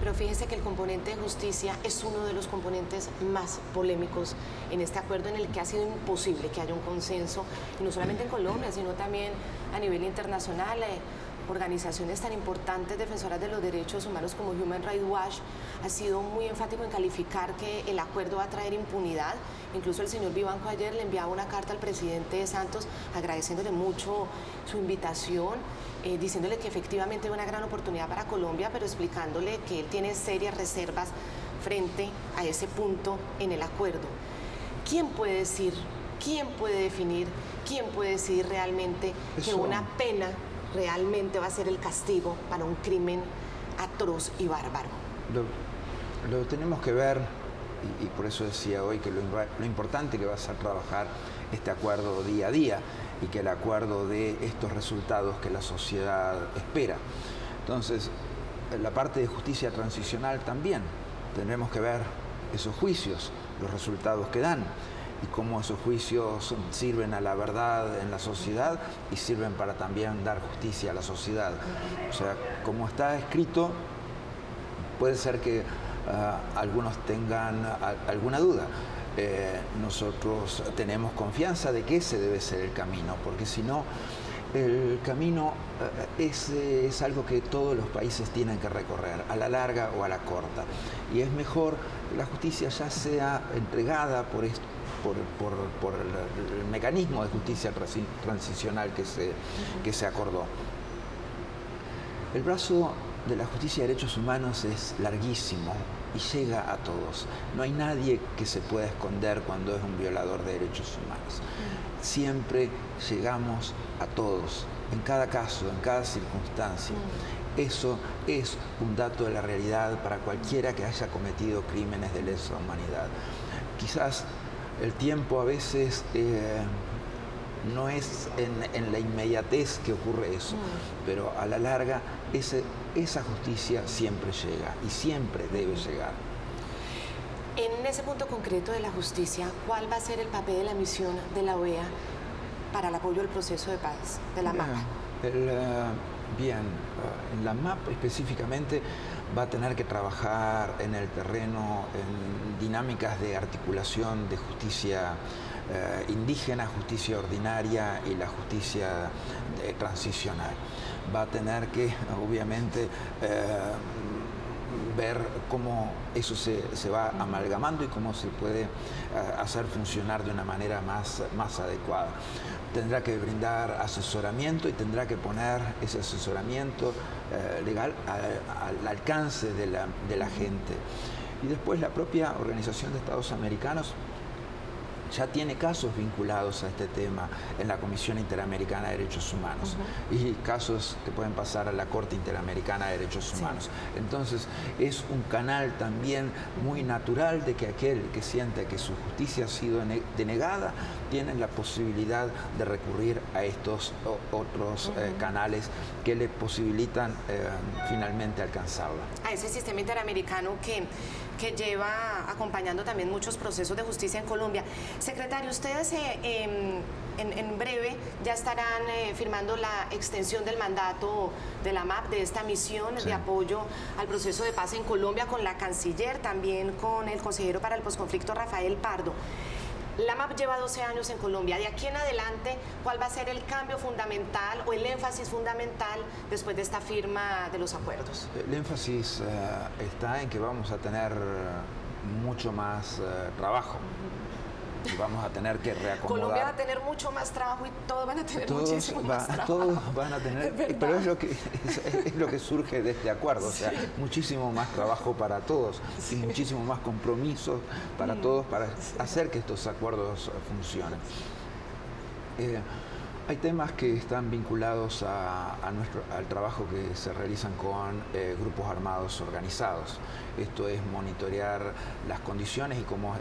Pero fíjese que el componente de justicia es uno de los componentes más polémicos en este acuerdo, en el que ha sido imposible que haya un consenso, y no solamente en Colombia, sino también a nivel internacional. Organizaciones tan importantes defensoras de los derechos humanos como Human Rights Watch ha sido muy enfático en calificar que el acuerdo va a traer impunidad. Incluso el señor Vivanco ayer le enviaba una carta al presidente Santos agradeciéndole mucho su invitación, diciéndole que efectivamente es una gran oportunidad para Colombia, pero explicándole que él tiene serias reservas frente a ese punto en el acuerdo. ¿Quién puede decir, quién puede definir, quién puede decidir realmente que una pena realmente va a ser el castigo para un crimen atroz y bárbaro? Lo tenemos que ver, y por eso decía hoy que lo importante que va a ser trabajar este acuerdo día a día y que el acuerdo dé estos resultados que la sociedad espera. Entonces, en la parte de justicia transicional también tendremos que ver esos juicios, los resultados que dan, y cómo esos juicios sirven a la verdad en la sociedad y sirven para también dar justicia a la sociedad. O sea, como está escrito, puede ser que algunos tengan alguna duda. Nosotros tenemos confianza de que ese debe ser el camino, porque si no, el camino es algo que todos los países tienen que recorrer, a la larga o a la corta. Y es mejor que la justicia ya sea entregada por el mecanismo de justicia transicional que se acordó. El brazo de la justicia de derechos humanos es larguísimo y llega a todos. No hay nadie que se pueda esconder cuando es un violador de derechos humanos. Siempre llegamos a todos, en cada caso, en cada circunstancia. Eso es un dato de la realidad para cualquiera que haya cometido crímenes de lesa humanidad. Quizás el tiempo a veces no es en la inmediatez que ocurre eso, pero a la larga esa justicia siempre llega y siempre debe llegar. En ese punto concreto de la justicia, ¿cuál va a ser el papel de la misión de la OEA para el apoyo al proceso de paz, de la MAP? En la MAP específicamente va a tener que trabajar en el terreno, en dinámicas de articulación de justicia indígena, justicia ordinaria y la justicia transicional. Va a tener que, obviamente, ver cómo eso se va amalgamando y cómo se puede hacer funcionar de una manera más adecuada. Tendrá que brindar asesoramiento y tendrá que poner ese asesoramiento legal al alcance de la gente. Y después la propia Organización de Estados Americanos ya tiene casos vinculados a este tema en la Comisión Interamericana de Derechos Humanos y casos que pueden pasar a la Corte Interamericana de Derechos Humanos. Entonces es un canal también muy natural de que aquel que siente que su justicia ha sido denegada tiene la posibilidad de recurrir a estos otros canales que le posibilitan finalmente alcanzarla. A ese sistema interamericano que lleva acompañando también muchos procesos de justicia en Colombia. Secretario, ustedes en breve ya estarán firmando la extensión del mandato de la MAP, de esta misión de apoyo al proceso de paz en Colombia, con la canciller, también con el consejero para el posconflicto Rafael Pardo. La MAP lleva 12 años en Colombia. De aquí en adelante, ¿cuál va a ser el cambio fundamental o el énfasis fundamental después de esta firma de los acuerdos? El énfasis está en que vamos a tener mucho más trabajo. Y vamos a tener que reacomodar. Colombia va a tener mucho más trabajo y todos van a tener muchísimo más trabajo. Todos van a tener, pero es lo que surge de este acuerdo, o sea, muchísimo más trabajo para todos y muchísimo más compromisos para todos para hacer que estos acuerdos funcionen. Hay temas que están vinculados al trabajo que se realizan con grupos armados organizados. Esto es monitorear las condiciones y cómo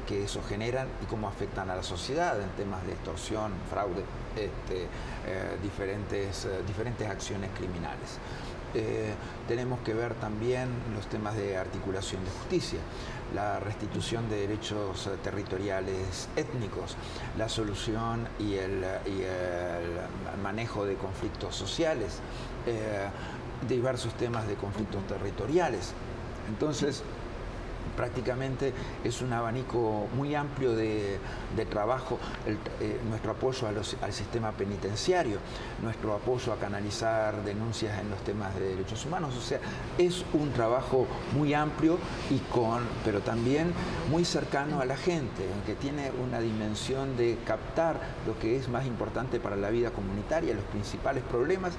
que eso generan y cómo afectan a la sociedad en temas de extorsión, fraude, diferentes acciones criminales. Tenemos que ver también los temas de articulación de justicia, la restitución de derechos territoriales étnicos, la solución y el manejo de conflictos sociales, diversos temas de conflictos territoriales. Entonces, prácticamente es un abanico muy amplio de trabajo, nuestro apoyo al sistema penitenciario, nuestro apoyo a canalizar denuncias en los temas de derechos humanos. O sea, es un trabajo muy amplio pero también muy cercano a la gente, que tiene una dimensión de captar lo que es más importante para la vida comunitaria, los principales problemas,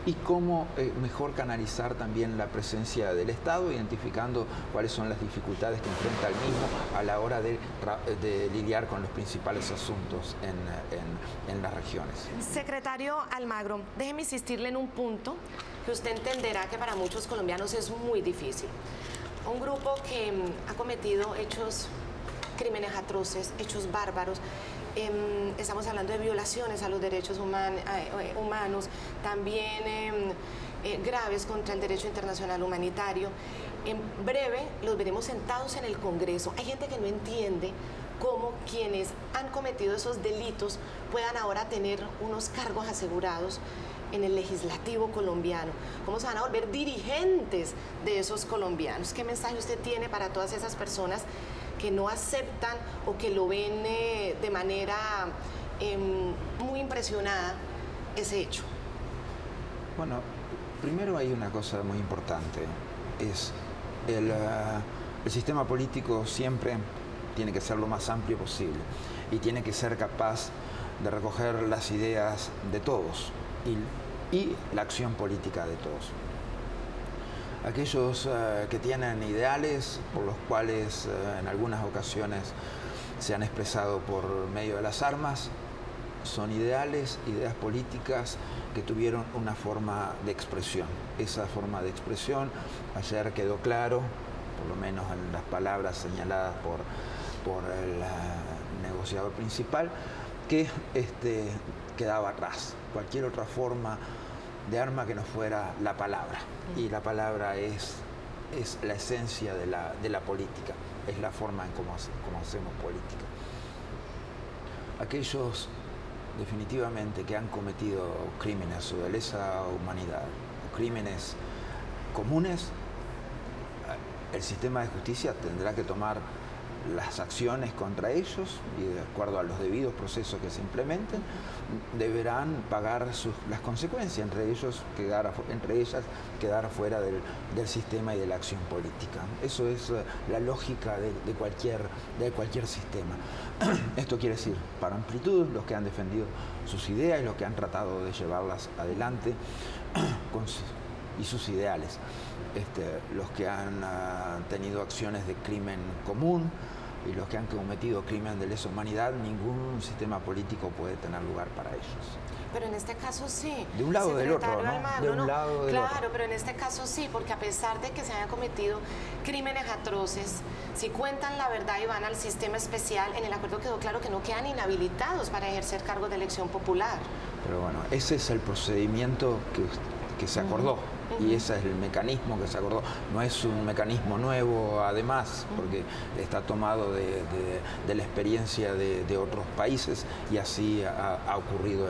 y cómo mejor canalizar también la presencia del Estado, identificando cuáles son las dificultades que enfrenta el mismo a la hora de lidiar con los principales asuntos en las regiones. Secretario Almagro, déjeme insistirle en un punto que usted entenderá que para muchos colombianos es muy difícil. Un grupo que ha cometido crímenes atroces, hechos bárbaros. Estamos hablando de violaciones a los derechos humanos, también graves contra el derecho internacional humanitario. En breve los veremos sentados en el Congreso. Hay gente que no entiende cómo quienes han cometido esos delitos puedan ahora tener unos cargos asegurados en el legislativo colombiano. ¿Cómo se van a volver dirigentes de esos colombianos? ¿Qué mensaje usted tiene para todas esas personas que no aceptan o que lo ven de manera muy impresionada ese hecho? Bueno, primero hay una cosa muy importante, es el sistema político siempre tiene que ser lo más amplio posible y tiene que ser capaz de recoger las ideas de todos y la acción política de todos. Aquellos que tienen ideales por los cuales en algunas ocasiones se han expresado por medio de las armas, son ideas políticas que tuvieron una forma de expresión. Esa forma de expresión ayer quedó claro, por lo menos en las palabras señaladas por el negociador principal, que quedaba atrás. Cualquier otra forma de arma que no fuera la palabra. Y la palabra es la esencia de la política, es la forma en cómo hacemos política. Aquellos definitivamente que han cometido crímenes o de lesa humanidad, o crímenes comunes, el sistema de justicia tendrá que tomar las acciones contra ellos y de acuerdo a los debidos procesos que se implementen, deberán pagar las consecuencias, entre ellas quedar fuera del sistema y de la acción política. Eso es la lógica de cualquier sistema. Esto quiere decir, para amplitud, los que han defendido sus ideas y los que han tratado de llevarlas adelante y sus ideales. Los que han tenido acciones de crimen común y los que han cometido crimen de lesa humanidad, ningún sistema político puede tener lugar para ellos. Pero en este caso sí. De un lado o del otro, ¿no? Almagro, de un lado o del otro. Claro, pero en este caso sí, porque a pesar de que se hayan cometido crímenes atroces, si cuentan la verdad y van al sistema especial, en el acuerdo quedó claro que no quedan inhabilitados para ejercer cargos de elección popular. Pero bueno, ese es el procedimiento que se acordó. Y ese es el mecanismo que se acordó. No es un mecanismo nuevo, además, porque está tomado de la experiencia de otros países y así ha ocurrido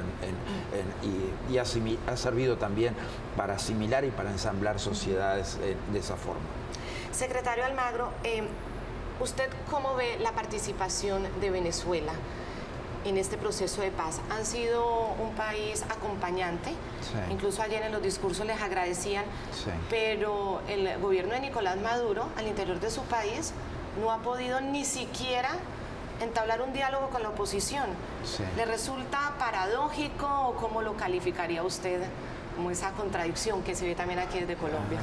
y ha servido también para asimilar y para ensamblar sociedades de esa forma. Secretario Almagro, ¿usted cómo ve la participación de Venezuela en este proceso de paz? Han sido un país acompañante, sí. Incluso ayer en los discursos les agradecían, sí. Pero el gobierno de Nicolás Maduro al interior de su país no ha podido ni siquiera entablar un diálogo con la oposición. Sí. ¿Le resulta paradójico o cómo lo calificaría usted como esa contradicción que se ve también aquí desde Colombia?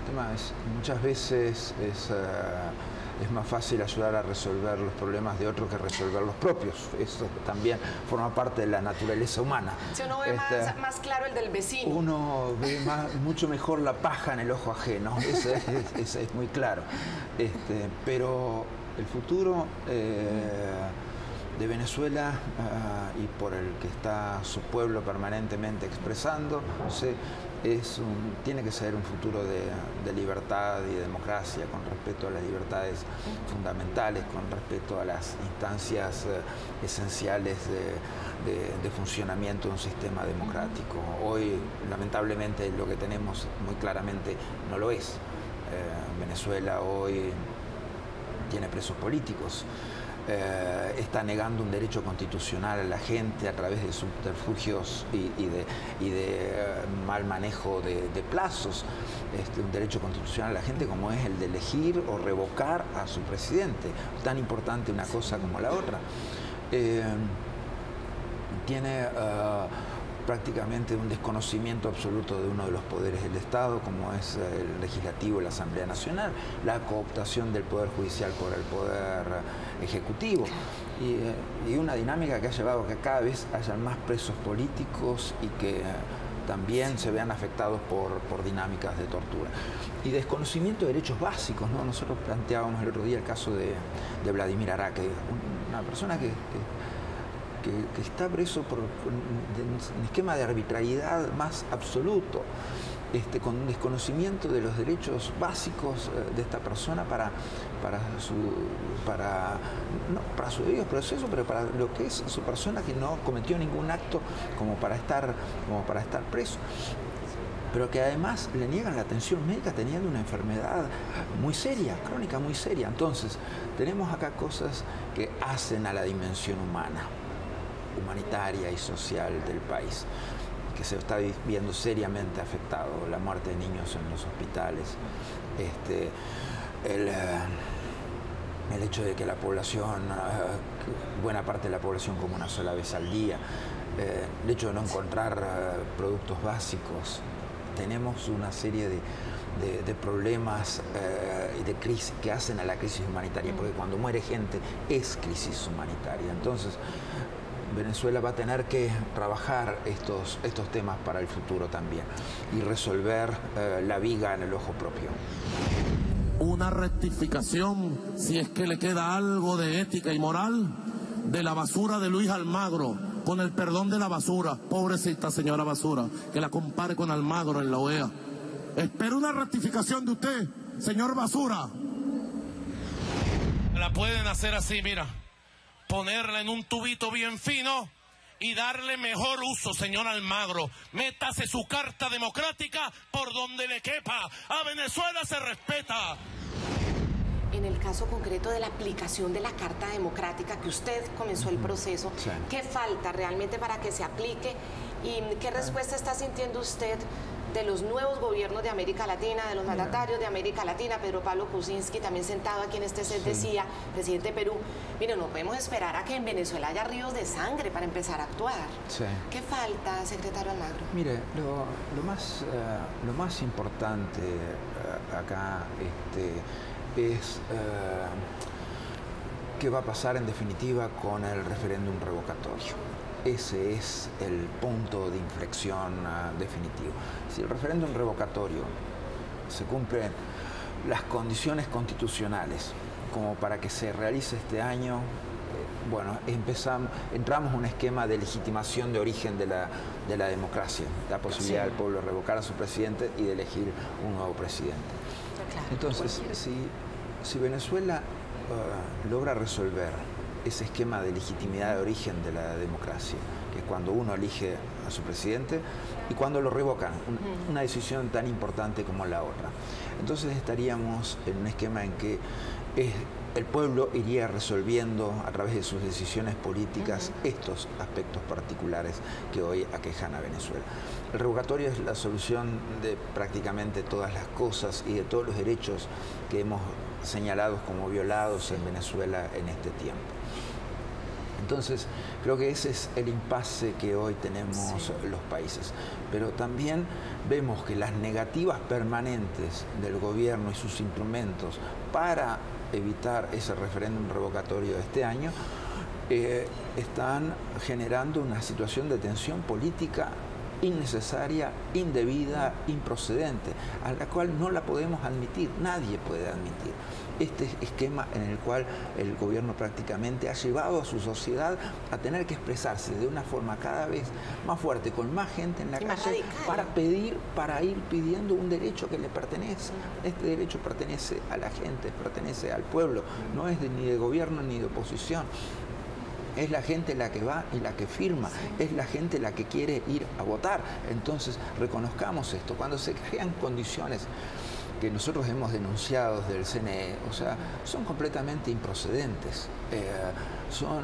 El tema es, muchas veces es más fácil ayudar a resolver los problemas de otros que resolver los propios. Eso también forma parte de la naturaleza humana. Si uno ve más claro el del vecino. Uno ve mucho mejor la paja en el ojo ajeno, eso es muy claro. Pero el futuro de Venezuela y por el que está su pueblo permanentemente expresándose, tiene que ser un futuro de libertad y democracia, con respeto a las libertades fundamentales, con respeto a las instancias esenciales de funcionamiento de un sistema democrático. Hoy, lamentablemente, lo que tenemos muy claramente no lo es. Venezuela hoy tiene presos políticos. Está negando un derecho constitucional a la gente a través de subterfugios y de mal manejo de plazos. Un derecho constitucional a la gente como es el de elegir o revocar a su presidente. Tan importante una cosa como la otra. Tiene prácticamente un desconocimiento absoluto de uno de los poderes del Estado, como es el legislativo y la Asamblea Nacional, la cooptación del Poder Judicial por el Poder Ejecutivo, y una dinámica que ha llevado a que cada vez haya más presos políticos y que también se vean afectados por dinámicas de tortura. Y desconocimiento de derechos básicos, ¿no? Nosotros planteábamos el otro día el caso de Vladimir Araque, una persona que está preso por un esquema de arbitrariedad más absoluto, con un desconocimiento de los derechos básicos de esta persona para su debido proceso, pero para lo que es su persona, que no cometió ningún acto como para estar preso, pero que además le niegan la atención médica teniendo una enfermedad muy seria, crónica muy seria. Entonces, tenemos acá cosas que hacen a la dimensión humanitaria y social del país, que se está viendo seriamente afectado, la muerte de niños en los hospitales, el hecho de que la población, buena parte de la población come una sola vez al día, el hecho de no encontrar productos básicos. Tenemos una serie de problemas y de crisis que hacen a la crisis humanitaria, porque cuando muere gente es crisis humanitaria. Entonces, Venezuela va a tener que trabajar estos temas para el futuro también y resolver la viga en el ojo propio. Una rectificación, si es que le queda algo de ética y moral, de la basura de Luis Almagro, con el perdón de la basura, pobrecita señora basura, que la compare con Almagro en la OEA. Espero una rectificación de usted, señor basura. La pueden hacer así, mira. Ponerla en un tubito bien fino y darle mejor uso, señor Almagro. Métase su carta democrática por donde le quepa. A Venezuela se respeta. En el caso concreto de la aplicación de la Carta Democrática, que usted comenzó el proceso, sí, ¿qué falta realmente para que se aplique? ¿Y qué respuesta está sintiendo usted de los nuevos gobiernos de América Latina, de los mandatarios de América Latina? Pedro Pablo Kuczynski, también sentado aquí en este set, decía, presidente de Perú, mire, no podemos esperar a que en Venezuela haya ríos de sangre para empezar a actuar. Sí. ¿Qué falta, secretario Almagro? Mire, lo más importante acá es qué va a pasar en definitiva con el referéndum revocatorio. Ese es el punto de inflexión definitivo. Si el referéndum revocatorio se cumplen las condiciones constitucionales como para que se realice este año, bueno, entramos en un esquema de legitimación de origen de la democracia, la posibilidad del pueblo de revocar a su presidente y de elegir un nuevo presidente. Entonces, si Venezuela logra resolver ese esquema de legitimidad de origen de la democracia, que es cuando uno elige a su presidente y cuando lo revocan, una decisión tan importante como la otra. Entonces estaríamos en un esquema en que el pueblo iría resolviendo a través de sus decisiones políticas estos aspectos particulares que hoy aquejan a Venezuela. El revocatorio es la solución de prácticamente todas las cosas y de todos los derechos que hemos señalado como violados en Venezuela en este tiempo. Entonces, creo que ese es el impasse que hoy tenemos los países. Pero también vemos que las negativas permanentes del gobierno y sus instrumentos para evitar ese referéndum revocatorio de este año están generando una situación de tensión política innecesaria, indebida, improcedente, a la cual no la podemos admitir, nadie puede admitir. Este esquema en el cual el gobierno prácticamente ha llevado a su sociedad a tener que expresarse de una forma cada vez más fuerte, con más gente en la calle, para ir pidiendo un derecho que le pertenece. Este derecho pertenece a la gente, pertenece al pueblo, no es ni de gobierno ni de oposición. Es la gente la que va y la que firma, es la gente la que quiere ir a votar. Entonces, reconozcamos esto. Cuando se crean condiciones que nosotros hemos denunciado del CNE, o sea, son completamente improcedentes. Son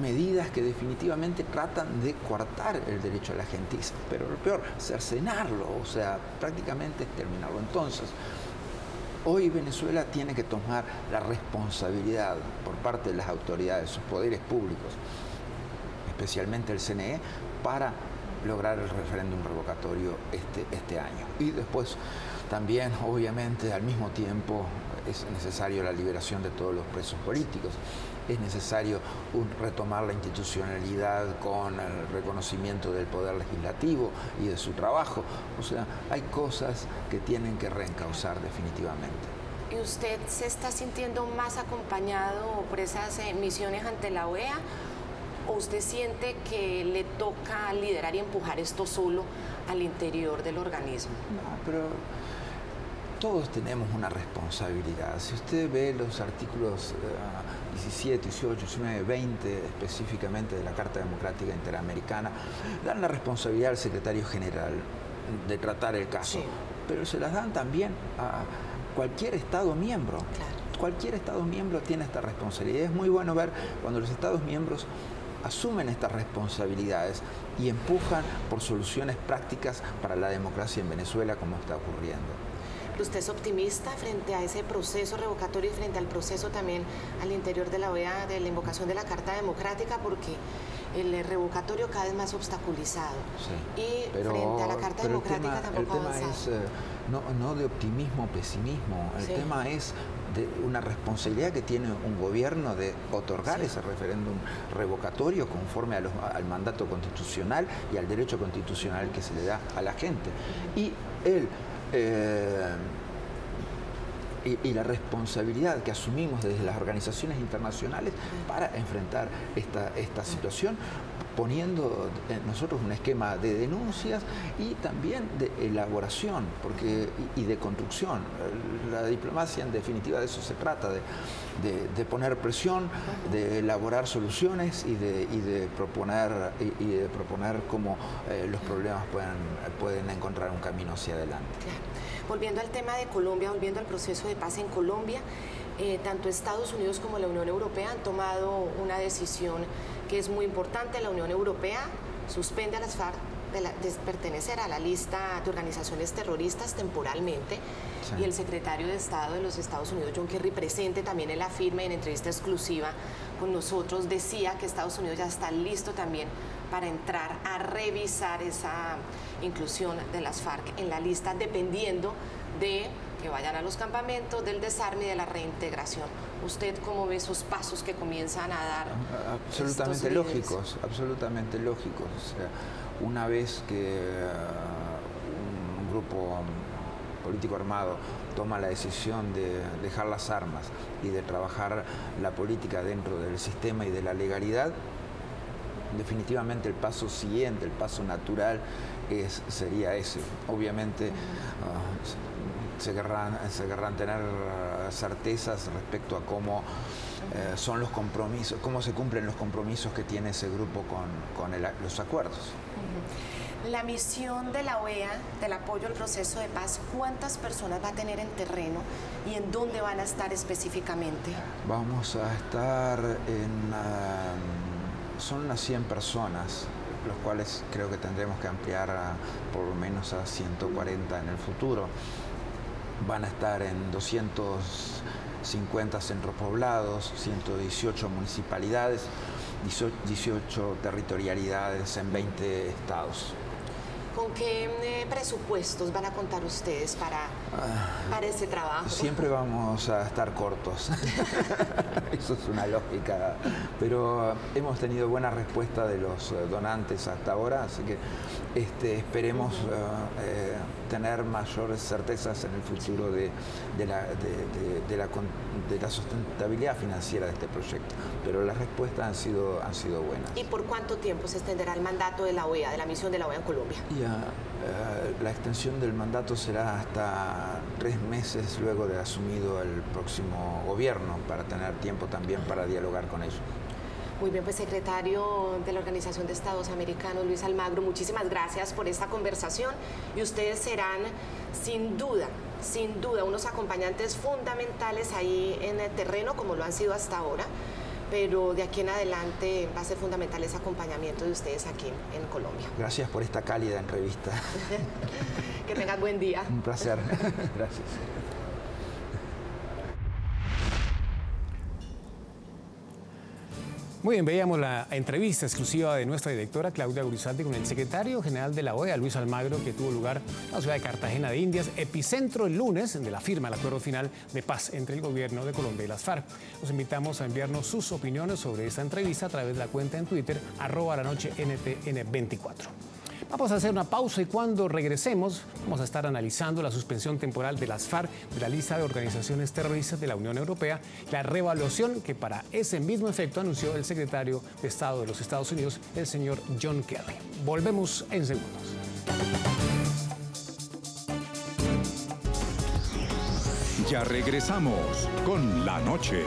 medidas que definitivamente tratan de coartar el derecho a la gente, pero lo peor, cercenarlo, o sea, prácticamente terminarlo. Entonces, hoy Venezuela tiene que tomar la responsabilidad por parte de las autoridades, sus poderes públicos, especialmente el CNE, para lograr el referéndum revocatorio este año. Y después también, obviamente, al mismo tiempo, es necesario la liberación de todos los presos políticos. Es necesario retomar la institucionalidad con el reconocimiento del poder legislativo y de su trabajo. O sea, hay cosas que tienen que reencauzar definitivamente. ¿Y usted se está sintiendo más acompañado por esas misiones ante la OEA? ¿O usted siente que le toca liderar y empujar esto solo al interior del organismo? No, pero todos tenemos una responsabilidad. Si usted ve los artículos 17, 18, 19, 20 específicamente de la Carta Democrática Interamericana, dan la responsabilidad al secretario general de tratar el caso, pero se las dan también a cualquier Estado miembro. Claro. Cualquier Estado miembro tiene esta responsabilidad. Es muy bueno ver cuando los Estados miembros asumen estas responsabilidades y empujan por soluciones prácticas para la democracia en Venezuela, como está ocurriendo. ¿Usted es optimista frente a ese proceso revocatorio y frente al proceso también al interior de la OEA de la invocación de la Carta Democrática? Porque el revocatorio cada vez más obstaculizado. Sí, y frente a la Carta Democrática tampoco ha avanzado. El tema es no de optimismo o pesimismo, el tema es de una responsabilidad que tiene un gobierno de otorgar ese referéndum revocatorio conforme al mandato constitucional y al derecho constitucional que se le da a la gente. Y y la responsabilidad que asumimos desde las organizaciones internacionales para enfrentar esta situación, poniendo nosotros un esquema de denuncias y también de elaboración y de construcción. La diplomacia, en definitiva, de eso se trata, de poner presión, de elaborar soluciones y de proponer cómo los problemas pueden encontrar un camino hacia adelante. Claro. Volviendo al tema de Colombia, volviendo al proceso de paz en Colombia, tanto Estados Unidos como la Unión Europea han tomado una decisión que es muy importante. La Unión Europea suspende a las FARC de pertenecer a la lista de organizaciones terroristas temporalmente, y el secretario de Estado de los Estados Unidos, John Kerry, presente también en la firma y en entrevista exclusiva con nosotros, decía que Estados Unidos ya está listo también para entrar a revisar esa inclusión de las FARC en la lista, dependiendo de que vayan a los campamentos, del desarme y de la reintegración. ¿Usted cómo ve esos pasos que comienzan a dar? Absolutamente lógicos, absolutamente lógicos. O sea, una vez que un grupo político armado toma la decisión de dejar las armas y de trabajar la política dentro del sistema y de la legalidad, definitivamente el paso siguiente, el paso natural sería ese. Obviamente se querrán tener certezas respecto a cómo son los compromisos, cómo se cumplen los compromisos que tiene ese grupo con los acuerdos. La misión de la OEA, del apoyo al proceso de paz, ¿cuántas personas va a tener en terreno y en dónde van a estar específicamente? Vamos a estar son unas 100 personas, los cuales creo que tendremos que ampliar por lo menos a 140 en el futuro. Van a estar en 250 centros poblados, 118 municipalidades, 18 territorialidades en 20 estados. ¿Con qué presupuestos van a contar ustedes para ese trabajo? Siempre vamos a estar cortos. Eso es una lógica. Pero hemos tenido buena respuesta de los donantes hasta ahora, así que esperemos tener mayores certezas en el futuro de la sustentabilidad financiera de este proyecto. Pero las respuestas han sido buenas. ¿Y por cuánto tiempo se extenderá el mandato de la OEA, de la misión de la OEA en Colombia? La extensión del mandato será hasta 3 meses luego de asumido el próximo gobierno, para tener tiempo también para dialogar con ellos. Muy bien, pues secretario de la Organización de Estados Americanos, Luis Almagro, muchísimas gracias por esta conversación, y ustedes serán sin duda, unos acompañantes fundamentales ahí en el terreno, como lo han sido hasta ahora, pero de aquí en adelante va a ser fundamental ese acompañamiento de ustedes aquí en Colombia. Gracias por esta cálida entrevista. Que tengan buen día. Un placer. Gracias. Muy bien, veíamos la entrevista exclusiva de nuestra directora Claudia Gurizalde con el secretario general de la OEA, Luis Almagro, que tuvo lugar en la ciudad de Cartagena de Indias, epicentro el lunes de la firma del acuerdo final de paz entre el gobierno de Colombia y las FARC. Los invitamos a enviarnos sus opiniones sobre esta entrevista a través de la cuenta en Twitter, @lanoche_NTN24. Vamos a hacer una pausa y cuando regresemos vamos a estar analizando la suspensión temporal de las FARC de la lista de organizaciones terroristas de la Unión Europea, la reevaluación que para ese mismo efecto anunció el secretario de Estado de los Estados Unidos, el señor John Kerry. Volvemos en segundos. Ya regresamos con La Noche.